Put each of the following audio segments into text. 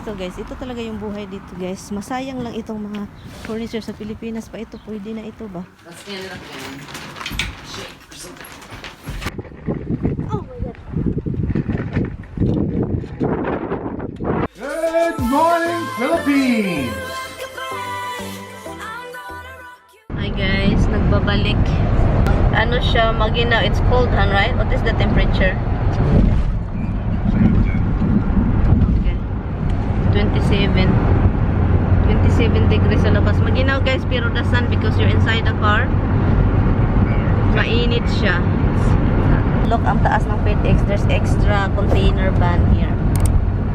Ito guys, ito talaga yung buhay dito guys. Masayang lang itong mga furniture sa Pilipinas pa. Ito, pwede na ito ba? Let's stand it up again. Shake or something. Oh my God. Good morning, Philippines! Hi guys, nagbabalik. Ano siya, maginaw. It's cold, right? What is the temperature? 27 degrees sa labas. Maginaw guys, pero the sun, because you're inside the car, mainit siya. Look, ang taas ng FedEx. There's extra container van here.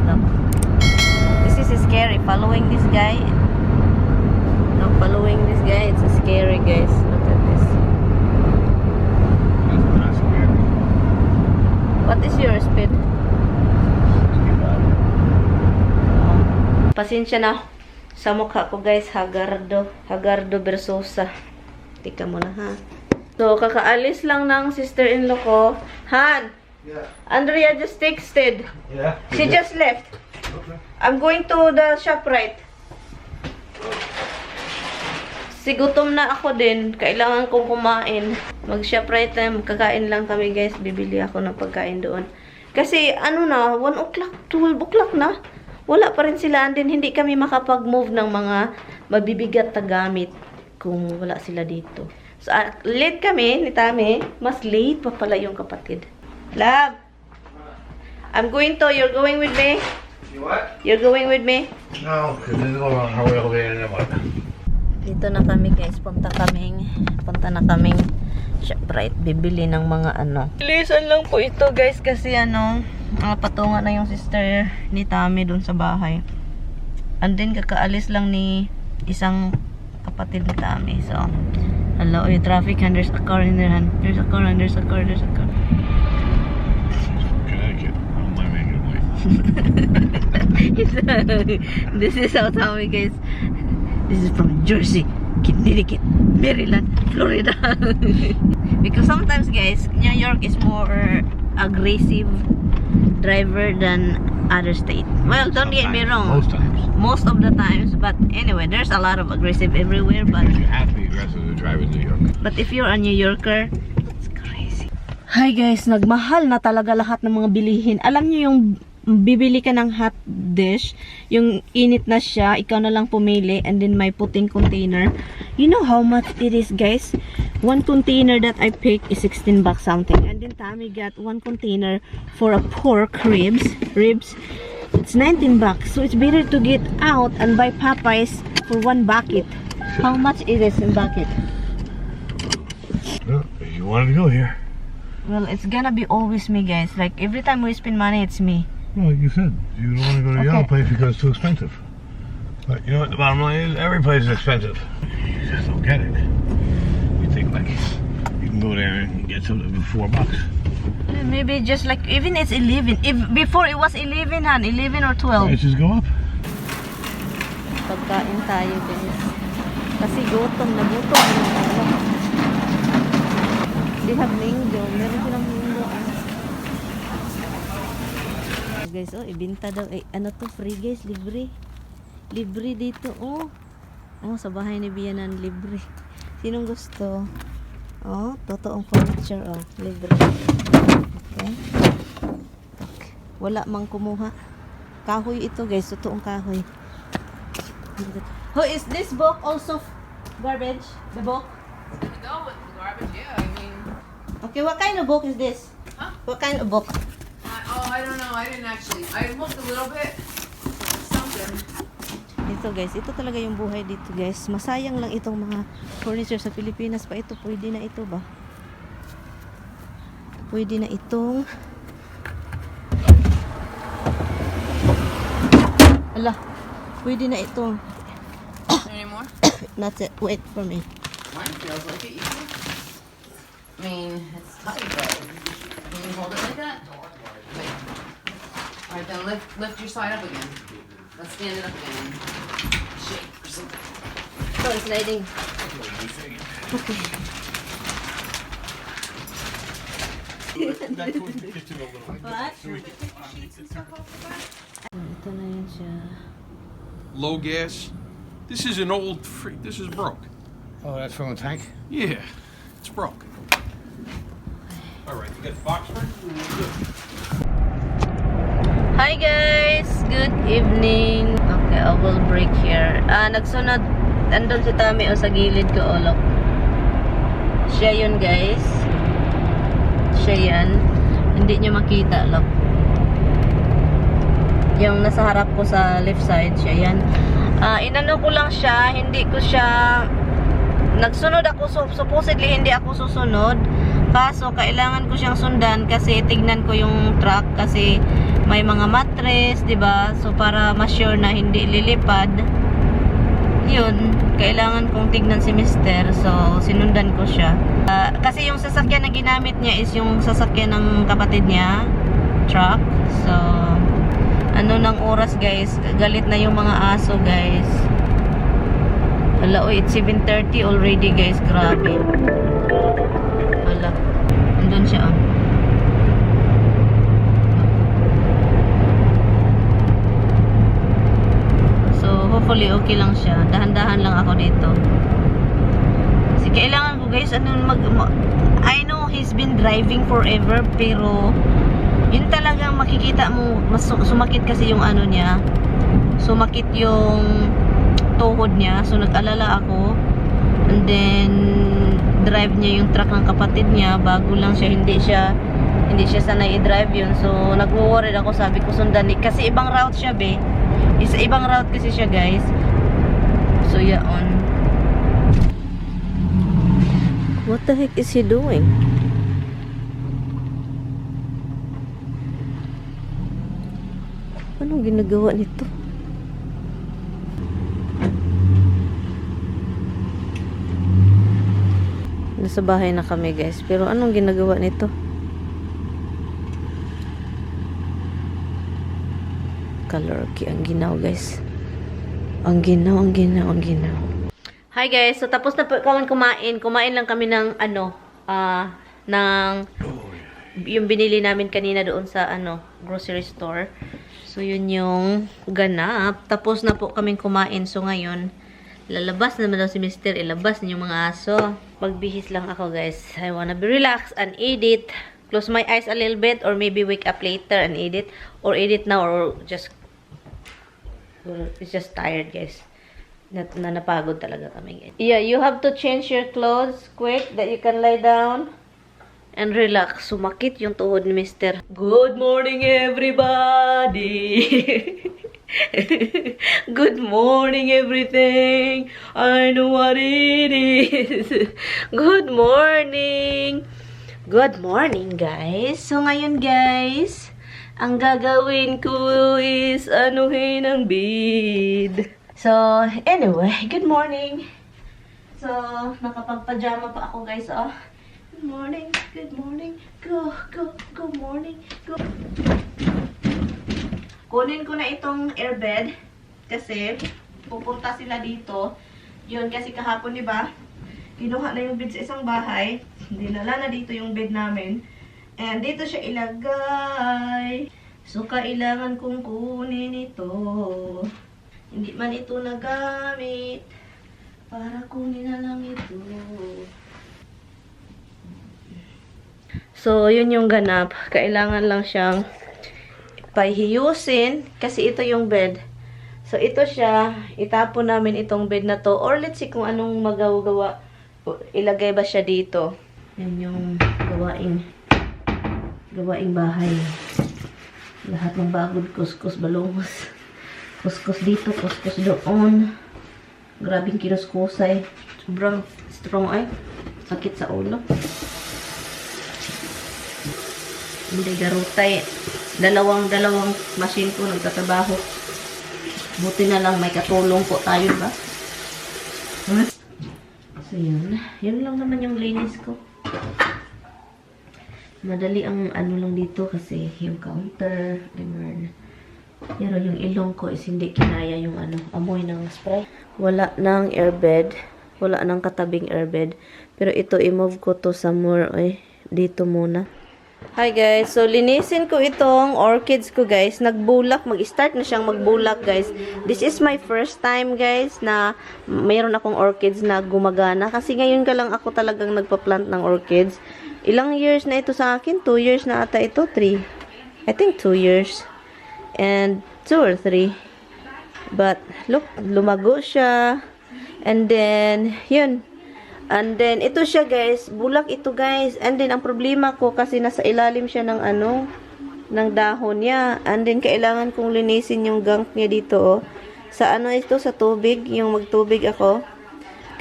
Look. This is scary. Following this guy. Look, following this guy, it's scary guys. Look at this. What is your speed? Pasensya na sa mukha ko guys, Hagardo Versosa. Tika mo na ha. So, kakaalis lang ng sister-in-law ko. Han! Yeah. Andrea just texted. Yeah. She just left. Okay. I'm going to the ShopRite. Sigutom na ako din. Kailangan kong kumain. Mag-ShopRite na. Kakain lang kami guys. Bibili ako ng pagkain doon. Kasi ano na, 1 o'clock, 12 o'clock na. Wala pa rin sila, and then hindi kami makapag-move ng mga mabibigat na gamit kung wala sila dito. So, late kami ni Tami. Mas late pa pala yung kapatid. Love! I'm going to, you're going with me? You what? You're going with me? No, because this is all on her way over there and what? Dito na kami guys, punta na kaming ShopRite, bibili ng mga ano. Bilisan lang po ito guys kasi ano, patunga na yung sister ni Tami dun sa bahay. And then kakaalis lang ni isang kapatid ni Tami. So, hello, yung traffic and there's a car in there. There's a car and there's a car. Connecticut. I'm living in White. This is how Tami guys. This is from Jersey, Connecticut, Maryland, Florida. Because sometimes guys, New York is more aggressive driver than other state. Well, don't get me wrong. Most times. Most of the times, but anyway, there's a lot of aggressive everywhere. But You have to be aggressive to drive in New York. if you're a New Yorker, it's crazy. Hi guys, nagmahal na talaga lahat ng mga bilihin. Alam niyo yung bibili ka ng hot dish, yung init na siya, ikaw na lang pumili, and then may puting container. You know how much it is guys? One container that I picked is 16 bucks something, and then Tami got one container for a pork ribs. It's 19 bucks, so it's better to get out and buy Popeyes for one bucket. How much it is in bucket? Well, if you wanted to go here. Well, it's gonna be always me guys, like every time we spend money, it's me. Well, like you said, you don't want to go to the Okay. other place because it's too expensive. But you know what the bottom line is? Every place is expensive. You just don't get it. You think like you can go there and get something for $4. Maybe just like, even it's 11. If before it was 11, Han, 11 or 12. Prices go up. Pagkain tayo, guys. Kasi gutom na gutom. They have mango. Meron silang mango. Guys, oh, ibinta daw. Eh, ano to? Free, guys. Libre. Libre dito, oh. Oh, sa bahay ni Bianan, libre. Sinong gusto? Oh, totoong furniture, oh. Libre. Okay. Okay. Wala mang kumuha. Kahoy ito, guys. Totoong kahoy. Oh, is this book also garbage? The book? To go with the garbage, yeah. I mean, Okay, what kind of book is this? Huh? What kind of book? I don't know. I didn't actually. I looked a little bit. Something. Ito guys, ito talaga yung buhay dito guys. Masayang lang itong mga furniture sa Pilipinas pa. Ito, pwede na ito ba? Pwede na itong... Ala, pwede na itong... Any more? Not it. Wait for me. Mine feels like it. I mean, it's tight, but can you hold it like that? Wait. All right, then lift your side up again. Let's stand it up again. Shake or something. So, it's sliding. Okay. What? Ito Ito na yun siya. Low gas. This is an old this is broke. Oh, that's from the tank? Yeah, it's broke. All right, you got the box spring? Hi guys! Good evening. Okay, I will break here. Nagsunod. Andun si Tami sa gilid ko, look. Siya yun guys. Siya yan. Hindi nyo makita, look. Yung nasa harap ko sa left side, siya yan. Inano ko lang siya, hindi ko siya nagsunod ako, supposedly hindi ako susunod, kaso kailangan ko siyang sundan kasi tignan ko yung truck kasi may mga mattress, 'di ba? So para ma-sure na hindi lilipad, yun, kailangan kong tignan si Mister, so sinundan ko siya. Kasi yung sasakyan na ginamit niya is yung sasakyan ng kapatid niya, truck. So ano ng oras guys, galit na yung mga aso guys. Hala, it's 7:30 already guys, grabe. Hala, andun siya oh. So hopefully okay lang siya, dahan-dahan lang ako dito. Kasi kailangan ko guys, I know he's been driving forever, pero yun talagang makikita mo, mas sumakit kasi yung ano niya, sumakit yung tuhod niya, so nag-alala ako. And then drive niya yung truck ng kapatid niya, bago lang siya, hindi siya sanay i-drive yun, so nagwo-worried ako, sabi ko sundan kasi ibang route siya be, ibang route kasi siya guys. So yeah, on. What the heck is he doing? Anong ginagawa nito? Nasa bahay na kami guys, pero anong ginagawa nito? Color key ang ginaw guys. Ang ginaw. Hi guys, so tapos na po kami kumain. Kumain lang kami ng ng yung binili namin kanina doon sa grocery store. So yun yung ganap. Tapos na po kaming kumain. So ngayon, lalabas naman daw si Mister. Ilabas niyo mga aso. Magbihis lang ako guys. I wanna be relaxed and edit. Close my eyes a little bit or maybe wake up later and edit. Or edit now or just it's just tired guys. Napagod talaga kami guys. Yeah, you have to change your clothes quick that you can lay down and relax. Sumakit yung tuhod ni Mister. Good morning everybody. Good morning everything. I know what it is. Good morning. Good morning guys. So ngayon guys, ang gagawin ko is anuhin ang bid. So anyway, good morning. So nakapagpajama pa ako guys, oh. Good morning, good morning. Go morning, go. Kunin ko na itong airbed kasi pupunta sila dito. Yun kasi kahapon, di ba? Kinuha na yung bed sa isang bahay. Dinala na dito yung bed namin. And dito siya ilagay. So kailangan kong kunin ito. Hindi man ito nagamit. Para kunin na lang ito. So, yun yung ganap. Kailangan lang siyang pahiyusin kasi ito yung bed. So, ito siya. Itapon namin itong bed na to. Or let's see kung anong magawa. Ilagay ba siya dito. Yan yung gawaing bahay. Lahat ng bagod, kuskus, balungos. Kuskus dito, kuskus doon. Grabing kinuskusay. Sobrang strong ay. Sakit sa ulo. Hindi garutay. Dalawang machine ko nagtatrabaho. Buti na lang may katulong po tayo ba? So yun. Yun lang naman yung linis ko. Madali ang ano lang dito kasi yung counter. Pero yung ilong ko is hindi kinaya yung amoy ng spray. Wala nang airbed. Wala nang katabing airbed. Pero ito, i-move ko to somewhere. Dito muna. Hi guys, so linisin ko itong orchids ko guys. Nagbulak, mag-start na siyang magbulak guys. This is my first time guys na mayroon akong orchids na gumagana. Kasi ngayon ka lang ako talagang nagpa-plant ng orchids. Ilang years na ito sa akin? 2 years na ata ito? 3? I think 2 years. And 2 or 3. But look, lumago siya. And then, yun. And then, ito siya guys. Bulak ito guys. And then, ang problema ko kasi nasa ilalim siya ng ano, ng dahon niya. And then, kailangan kong linisin yung gunk niya dito. Oh. Sa ano ito? Sa tubig. Yung magtubig ako.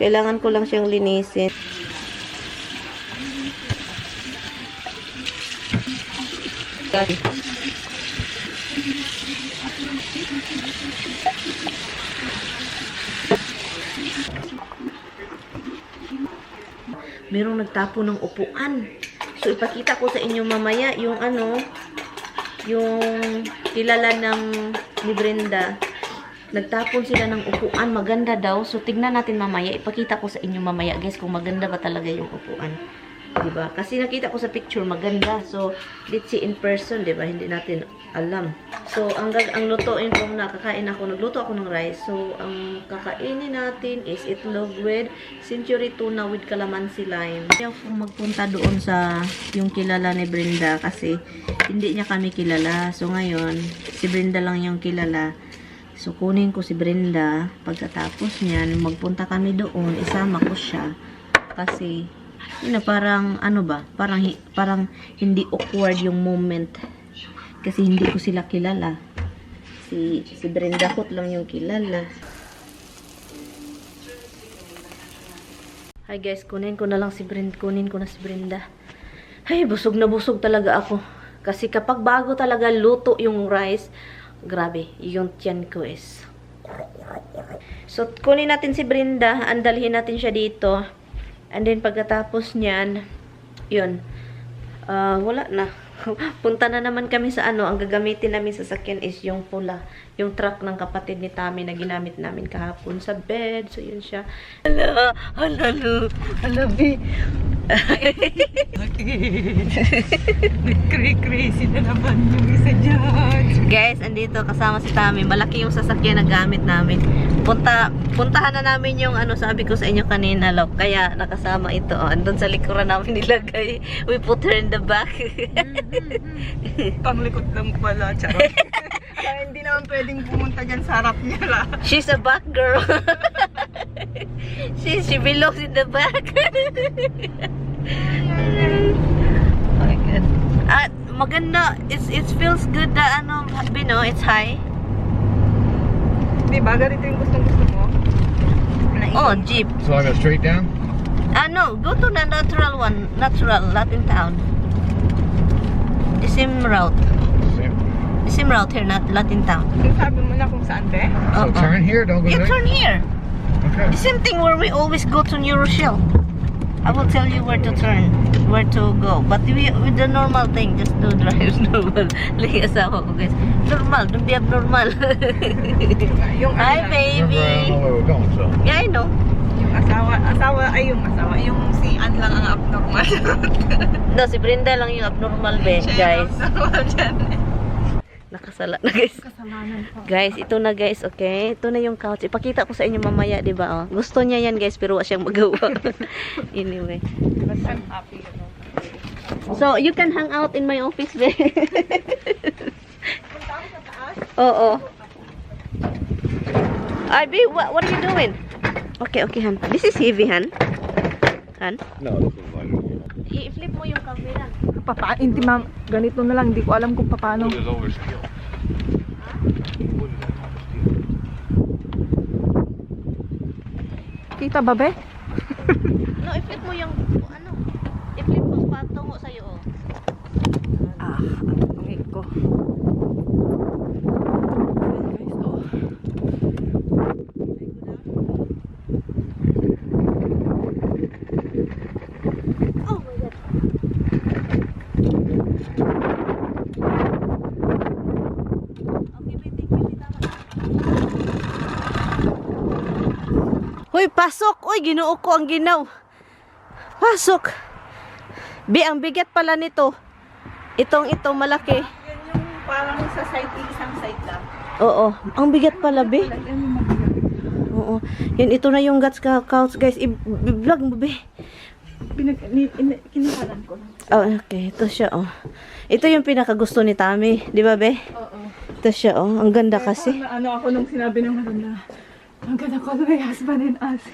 Kailangan ko lang siyang linisin. Merong nagtapo ng upuan. So, ipakita ko sa inyo mamaya yung ano, yung kilala ni Brenda. Nagtapon sila ng upuan. Maganda daw. So, tignan natin mamaya. Ipakita ko sa inyo mamaya, guys, kung maganda ba talaga yung upuan. Diba? Kasi nakita ko sa picture, maganda. So, let's see in person, diba? Hindi natin alam. So, ang lutuin ko na kakain ako, nagluto ako ng rice. So, ang kakainin natin is itlog with century tuna with calamansi lime. Ayaw kong magpunta doon sa yung kilala ni Brenda kasi hindi niya kami kilala. So, ngayon, si Brenda lang yung kilala. So, kunin ko si Brenda. Pagkatapos niyan, magpunta kami doon, isama ko siya. Kasi, parang, ano ba, parang hindi awkward yung moment. Kasi hindi ko sila kilala. Si Brenda Hot lang yung kilala. Hi guys, kunin ko na si Brenda. Ay, busog na busog talaga ako. Kasi kapag bago talaga luto yung rice, grabe, yung tiyan ko is. So, kunin natin si Brenda, andalhin natin siya dito. And then, pagkatapos niyan, yun, wala na. Punta na naman kami sa ano, ang gagamitin namin sa sakyan is yung pula. Yung truck ng kapatid ni Tami na ginamit namin kahapon sa bed. So, yun siya. Halabi. Crazy na naman yung isa dyan. Guys, andito kasama si Tami. Malaki yung sasakyan na gamit namin. Puntahan na namin yung ano, sabi ko sa inyo kanina, love. Kaya nakasama ito. Oh. Andun sa likuran namin nilagay. We put her in the back. Panglikod lang pala, charot. Kaya hindi naman pwedeng pumunta dyan sa harap niya la. She's a back girl. She belongs in the back. Oh my God. Maganda. It feels good na ano, Bino, it's high. Diba, ganito yung gustong-gusto mo? Oh, jeep. So I go straight down? No, go to the natural one. Natural, Latin town. The same route. The same route here, not Latin town. Sabi mo na kung saan, be? So turn here, don't go You there? turn here. Okay. The same thing where we always go to New Rochelle. I will tell you where to turn, where to go. But with the normal thing, just do drive normal. Like asawa ko guys. Normal, don't be abnormal. Yung Hi ano, baby. Remember, I don't know where we're going, so. Yeah, I know. yung si Ann lang ang abnormal. No, si Brenda lang yung abnormal be, Siya guys. yung abnormal dyan. Nakasala na guys. Kasamanan po. Guys, ito na guys, okay? Ito na yung couch. Ipakita ko sa inyo mamaya, 'di ba? Oh? Gusto niya 'yan, guys, pero wala siyang magawa. Anyway. But I'm happy, you know. So, you can hang out in my office, be. Punta ako sa taas. Oo. Ay, be, what are you doing? Okay, Han. This is heavy, Han. Han? No, this is like. I-flip mo yung camera. Hindi ma'am, ganito na lang. Hindi ko alam kung paano. Wood is overskill. Kita ba, be? No, i-flip mo yung, ano, i-flip mo patungo sa'yo, oh. Ang pangit ko. Ayan, guys, oh. Oh my God. Okay, be, thank you, tama. Hoy, pasok! Uy, ginuo ko ang ginaw. Pasok! Ang bigat pala nito. Ito, malaki. Yan yung parang sa side, isang side lang. Oo. Ang bigat pala, be. Yan yung mabigat. Oo. Yan, ito na yung guts couch, guys. I-vlog mo, be. Kinakalan ko lang. Oh, okay. Ito siya, oh. Ito yung pinakagusto ni Tami. Di ba, be? Oo. Ito siya, oh. Ang ganda kasi. Ano ako nung sinabi ng maganda. Ang ganda ko my husband and us.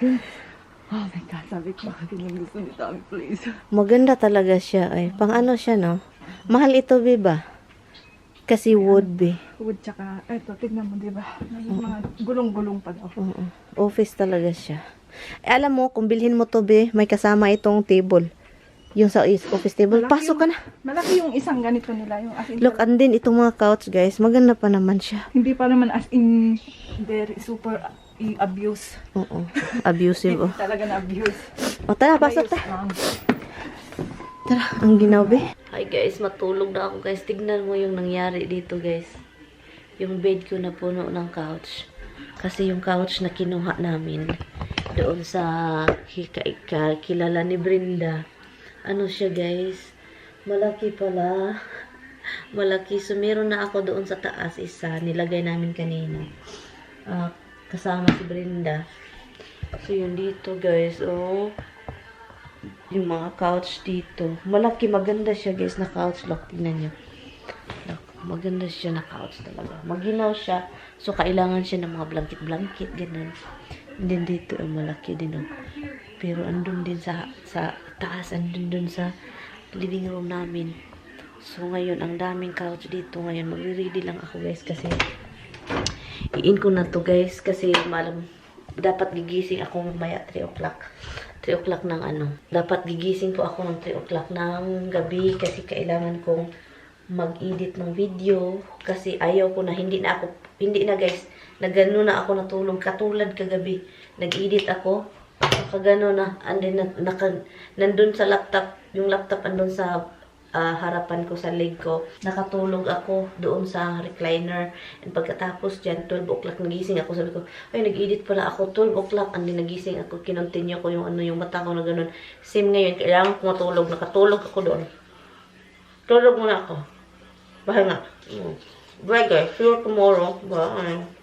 Oh my God, sabi ko, yung gusto ni Tommy, please. Maganda talaga siya, ay. Pang ano siya, no? Mahal ito, be ba? Kasi wood, be. Wood tsaka, eto, tignan mo, di ba? May mga gulong-gulong pa daw. Oo. Office talaga siya. Alam mo, kung bilhin mo to, be, may kasama itong table. Yung sa office table. Malaki Pasok ka na. Malaki yung isang ganito nila. Yung as in, Look, andin itong mga couch, guys. Maganda pa naman siya. hindi pa naman as in, very super abuse. Oo. Abusive, oh. Talaga na abuse. O, tara, pasok ta. Lang. Tara, ang ginabi. Hi guys, matulog na ako guys. Tignan mo yung nangyari dito guys. Yung bed ko na puno ng couch. Kasi yung couch na kinuha namin doon sa kilala ni Brenda. Ano siya guys? Malaki pala. Malaki. So meron na ako doon sa taas isa. Nilagay namin kanina. Kasama si Brenda. So yun dito guys. Oh. Yung mga couch dito. Malaki, maganda siya guys na couch. Look, tingnan nyo. Look, maganda siya na couch talaga. Maginaw siya. So, kailangan siya ng mga blanket-blanket. Ganun. And then dito, malaki din. Oh. Pero andun din sa taas. Andun dun sa living room namin. So, ngayon, ang daming couch dito. Ngayon, magre-ready lang ako guys. Kasi, i-in ko na to guys. Kasi, malam, dapat gigising ako mamaya 3 o'clock. 3 o'clock ng ano. Dapat gigising po ako ng 3 o'clock ng gabi kasi kailangan kong mag-edit ng video kasi ayaw ko na hindi na guys, nagano na ako natulog katulad kagabi. Nag-edit ako, kagano na, and then nandun sa laptop, yung laptop andun sa harapan ko sa leg ko. Nakatulog ako doon sa recliner. And pagkatapos dyan, 12 o'clock nagising ako. Sabi ko, ay nag-edit pala ako. 12 o'clock, and then nagising ako. Kinontinue ko yung ano, yung mata ko na ganun. Same ngayon, kailangan ko matulog. Nakatulog ako doon. Tulog muna ako. Bahal nga. Bye guys, see you tomorrow. Bye.